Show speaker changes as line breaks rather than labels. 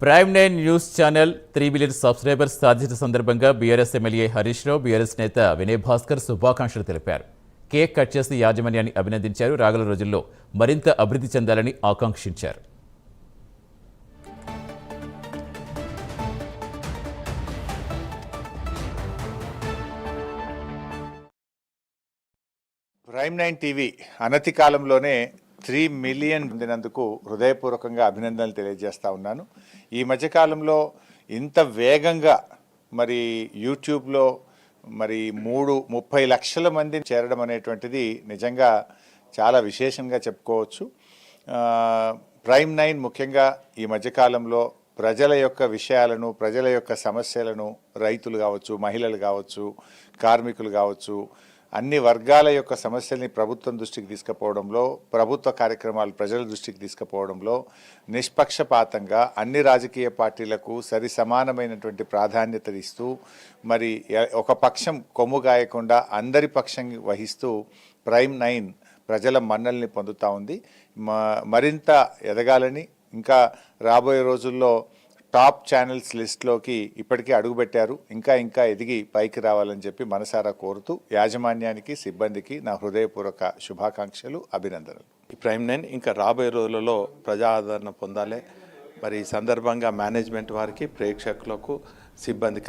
Prime 9 news channel 3 million subscribers సాధించిన సందర్భంగా BRS MLA Harish Rao, BRS నేత వినయ్ భాస్కర్ శుభాకాంక్షలు తెలిపారు. కేక్ కట్ చేసి యాజమాన్యాన్ని అభినందించారు. రాగల రోజుల్లో మరింత అభివృద్ధి చెందాలని ఆకాంక్షించారు.
ప్రైమ్ 9 టీవీ అనతి కాలంలోనే 3 మిలియన్ పొందినందుకు హృదయపూర్వకంగా అభినందనలు తెలియజేస్తా ఉన్నాను. ఈ మధ్యకాలంలో ఇంత వేగంగా మరి యూట్యూబ్లో మరి 30 లక్షల మంది చేరడం అనేటువంటిది నిజంగా చాలా విశేషంగా చెప్పుకోవచ్చు. ప్రైమ్ 9 ముఖ్యంగా ఈ మధ్యకాలంలో ప్రజల యొక్క విషయాలను, ప్రజల యొక్క సమస్యలను, రైతులు కావచ్చు, మహిళలు కావచ్చు, కార్మికులు కావచ్చు, అన్ని వర్గాల యొక్క సమస్యల్ని ప్రభుత్వం దృష్టికి తీసుకుపోవడంలో, ప్రభుత్వ కార్యక్రమాలు ప్రజల దృష్టికి తీసుకుపోవడంలో నిష్పక్షపాతంగా అన్ని రాజకీయ పార్టీలకు సరి సమానమైనటువంటి ప్రాధాన్యత ఇస్తూ మరి ఒక పక్షం కొమ్ము గాయకుండా అందరి పక్షం వహిస్తూ ప్రైమ్ 9 ప్రజల మన్నల్ని పొందుతూ ఉంది. మరింత ఎదగాలని, ఇంకా రాబోయే రోజుల్లో టాప్ ఛానల్స్ లిస్ట్లోకి ఇప్పటికే అడుగుపెట్టారు. ఇంకా ఎదిగి పైకి రావాలని చెప్పి మనసారా కోరుతూ యాజమాన్యానికి, సిబ్బందికి నా హృదయపూర్వక శుభాకాంక్షలు, అభినందనలు.
ఈ ప్రైమ్ 9 ఇంకా రాబోయే రోజులలో ప్రజా ఆదరణ పొందాలి. మరి ఈ సందర్భంగా మేనేజ్మెంట్ వారికి, ప్రేక్షకులకు, సిబ్బందికి